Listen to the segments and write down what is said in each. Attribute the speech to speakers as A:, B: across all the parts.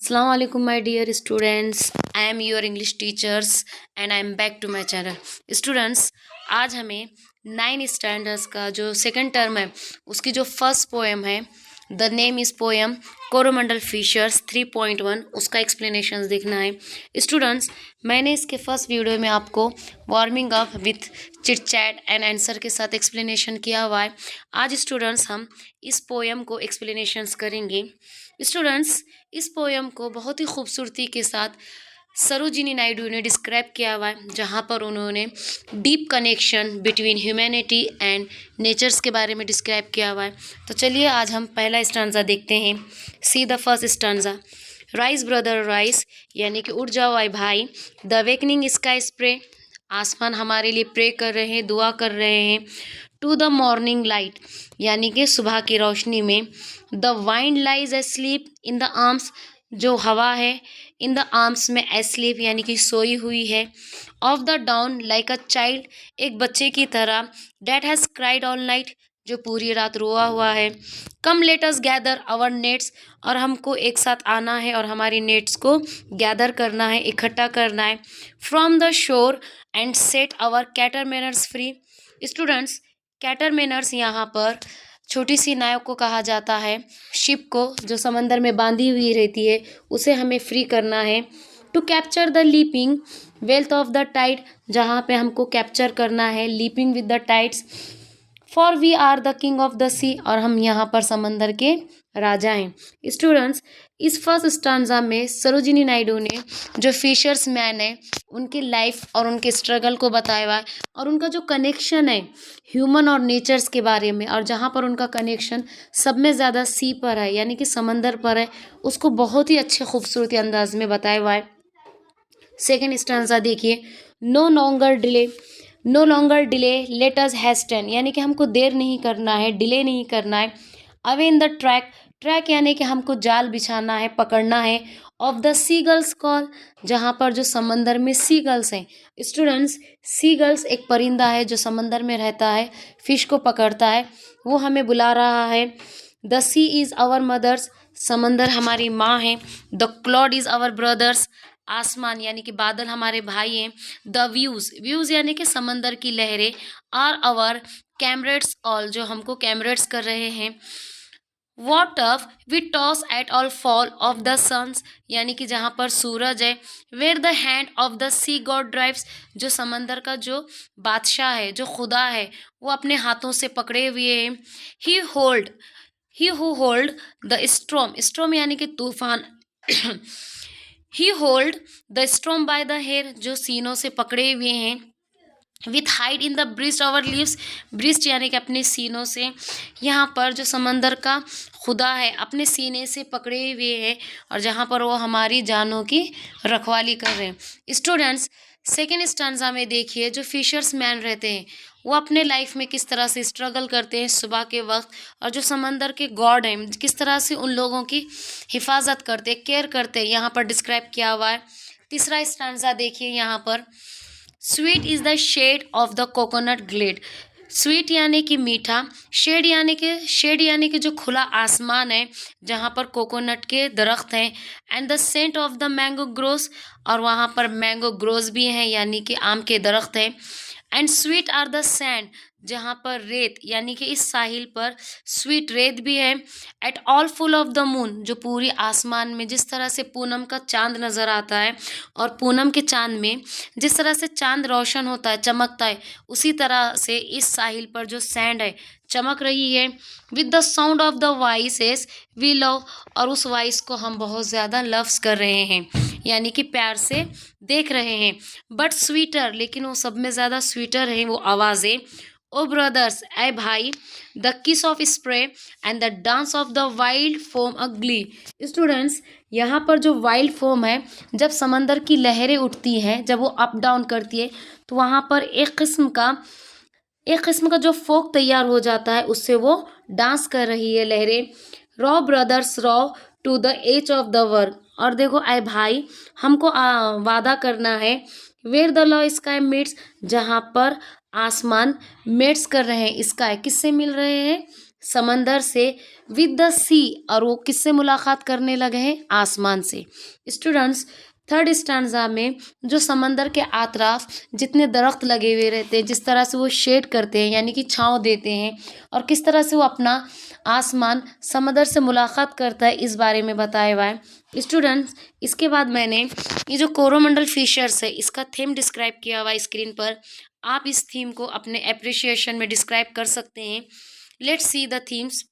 A: Assalamu alaikum my dear students. I am your English teachers and I am back to my channel. Students, आज हमें 9 standards का जो second term है उसकी जो फर्स्ट पोएम है the name is poem Coromandel fishers 3.1 उसका explanation देखना है। स्टूडेंट्स, मैंने इसके फर्स्ट वीडियो में आपको warming up with chit chat and answer के साथ एक्सप्लेनेशन किया हुआ है। आज स्टूडेंट्स हम इस पोएम को एक्सप्लेनेशंस करेंगे। स्टूडेंट्स, इस पोएम को बहुत ही खूबसूरती के साथ सरोजिनी नायडू ने डिस्क्राइब किया हुआ है, जहाँ पर उन्होंने deep connection between humanity and nature's के बारे में डिस्क्राइब किया हुआ है। तो चलिए आज हम पहला स्टांजा देखते हैं। See the first stanza. Rise brother rise, यानी कि उठ जाओ आए भाई। द अवेकनिंग स्काई स्प्रे, आसमान हमारे लिए प्रे कर रहे हैं, दुआ कर रहे हैं। टू द मॉर्निंग लाइट, यानी कि सुबह की रोशनी में। The wind lies asleep in the arms, जो हवा है इन द आर्म्स में एस्लीप यानी कि सोई हुई है। Of the dawn like a child, एक बच्चे की तरह। That has cried all night, जो पूरी रात रोआ हुआ है। Come let us gather our nets, और हमको एक साथ आना है और हमारी नेट्स को गैदर करना है, इकट्ठा करना है। From the shore and set our catamarans free. Students, catamarans यहाँ पर छोटी सी नाव को कहा जाता है, शिप को जो समंदर में बांधी हुई रहती है उसे हमें फ्री करना है। To capture the leaping wealth of the tide, जहाँ पे हमको कैप्चर करना है leaping with the tides. For we are the king of the sea, और हम यहाँ पर समंदर के राजा हैं। स्टूडेंट्स, इस फर्स्ट स्टांजा में सरोजिनी नायडू ने जो फिशर्स मैन है उनकी लाइफ और उनके स्ट्रगल को बताया हुआ है, और उनका जो कनेक्शन है ह्यूमन और नेचर्स के बारे में, और जहाँ पर उनका कनेक्शन सब में ज़्यादा सी पर है यानी कि समंदर पर है, उसको बहुत ही अच्छे खूबसूरती अंदाज में बताया हुआ है। सेकेंड स्टांजा देखिए। No longer delay, no longer delay let us hasten, यानी कि हमको देर नहीं करना है, डिले नहीं करना है। Away in the track, track यानी कि हमको जाल बिछाना है, पकड़ना है। Of the sea gull's call, जहाँ पर जो समंदर में सी गर्ल्स हैं। स्टूडेंट्स, सी गर्ल्स एक परिंदा है जो समंदर में रहता है, फिश को पकड़ता है, वो हमें बुला रहा है। The sea is our mothers, समंदर हमारी माँ है। The cloud is our brothers, आसमान यानी कि बादल हमारे भाई हैं। द व्यूज़, व्यूज़ यानी कि समंदर की लहरें। आर आवर कैमरेट्स ऑल, जो हमको कैमरेट्स कर रहे हैं। What of we toss at all fall of the suns, यानी कि जहाँ पर सूरज है। Where the hand of the sea god drives, जो समंदर का जो बादशाह है, जो खुदा है, वो अपने हाथों से पकड़े हुए हैं। He hold, he who hold the storm, storm यानी कि तूफान। He hold the storm by the hair, जो सीनों से पकड़े हुए हैं। With hide in the breast our leaves, breast यानी कि अपने सीनों से। यहाँ पर जो समंदर का खुदा है अपने सीने से पकड़े हुए हैं, और जहाँ पर वो हमारी जानों की रखवाली कर रहे हैं। स्टूडेंट्स, सेकेंड स्टांजा में देखिए, जो फिशर्स मैन रहते हैं वो अपने लाइफ में किस तरह से स्ट्रगल करते हैं सुबह के वक्त, और जो समंदर के गॉड हैं किस तरह से उन लोगों की हिफाजत करते हैं, केयर करते हैं, यहाँ पर डिस्क्राइब किया हुआ है। तीसरा स्टांजा देखिए यहाँ पर। Sweet is the shade of the coconut glade, sweet यानी कि मीठा, शेड यानी कि जो खुला आसमान है जहाँ पर कोकोनट के दरख्त हैं। And the scent of the mango groves, और वहाँ पर मैंगो ग्रोस भी हैं यानी कि आम के दरख्त हैं। And sweet are the sand, जहाँ पर रेत यानी कि इस साहिल पर स्वीट रेत भी है। At all full of the moon, जो पूरी आसमान में जिस तरह से पूनम का चांद नज़र आता है, और पूनम के चांद में जिस तरह से चांद रोशन होता है, चमकता है, उसी तरह से इस साहिल पर जो सैंड है चमक रही है। With the sound of the voices we love, और उस वॉइस को हम बहुत ज़्यादा लव्स कर रहे हैं यानी कि प्यार से देख रहे हैं। बट स्वीटर, लेकिन वो सब में ज़्यादा स्वीटर है वो आवाज़ें। ओ ब्रदर्स, ऐ भाई। द किस of spray and the dance of the wild foam अगली। स्टूडेंट्स, यहाँ पर जो वाइल्ड फोम है, जब समंदर की लहरें उठती हैं, जब वो अप डाउन करती है, तो वहाँ पर एक किस्म का जो फोक तैयार हो जाता है, उससे वो डांस कर रही है लहरें। Row brothers row to the edge of the verge, और देखो ऐ भाई, हमको वादा करना है। Where the low sky meets, जहाँ पर आसमान मेट्स कर रहे हैं, स्काई किससे मिल रहे हैं, समंदर से, विद द सी, और वो किससे मुलाकात करने लगे हैं? आसमान से। स्टूडेंट्स, थर्ड स्टैंजा में जो समंदर के आतराफ जितने दरख्त लगे हुए रहते हैं, जिस तरह से वो शेड करते हैं यानी कि छाँव देते हैं, और किस तरह से वो अपना आसमान समंदर से मुलाकात करता है, इस बारे में बताया हुआ है। स्टूडेंट्स, इसके बाद मैंने ये जो कोरोमंडल फिशर्स है इसका थीम डिस्क्राइब किया हुआ है स्क्रीन पर। आप इस थीम को अपने एप्रिसिएशन में डिस्क्राइब कर सकते हैं। Let's see the themes.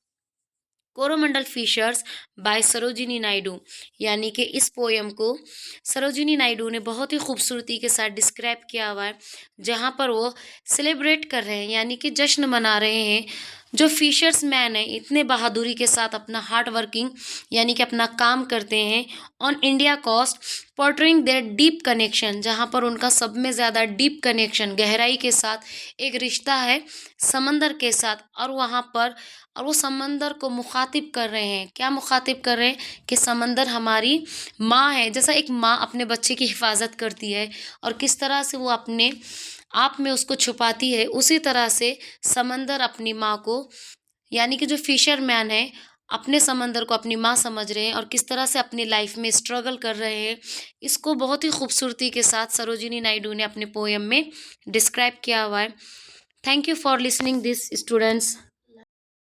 A: Coromandel fishers by Sarojini Naidu, यानी कि इस पोयम को सरोजिनी नायडू ने बहुत ही खूबसूरती के साथ डिस्क्राइब किया हुआ है, जहाँ पर वो सेलिब्रेट कर रहे हैं यानी कि जश्न मना रहे हैं। जो फिशर्स मैन है इतने बहादुरी के साथ अपना हार्ड वर्किंग यानी कि अपना काम करते हैं on India coast, portraying their deep connection, जहाँ पर उनका सब में ज़्यादा डीप कनेक्शन, गहराई के साथ एक रिश्ता है समंदर के साथ। और वो समंदर को मुखातिब कर रहे हैं। क्या मुखातिब कर रहे हैं? कि समंदर हमारी माँ है, जैसा एक माँ अपने बच्चे की हिफाजत करती है और किस तरह से वो अपने आप में उसको छुपाती है, उसी तरह से समंदर अपनी माँ को, यानी कि जो फिशरमैन है अपने समंदर को अपनी माँ समझ रहे हैं और किस तरह से अपनी लाइफ में स्ट्रगल कर रहे हैं, इसको बहुत ही खूबसूरती के साथ सरोजिनी नायडू ने अपने पोयम में डिस्क्राइब किया हुआ है। Thank you for listening this students.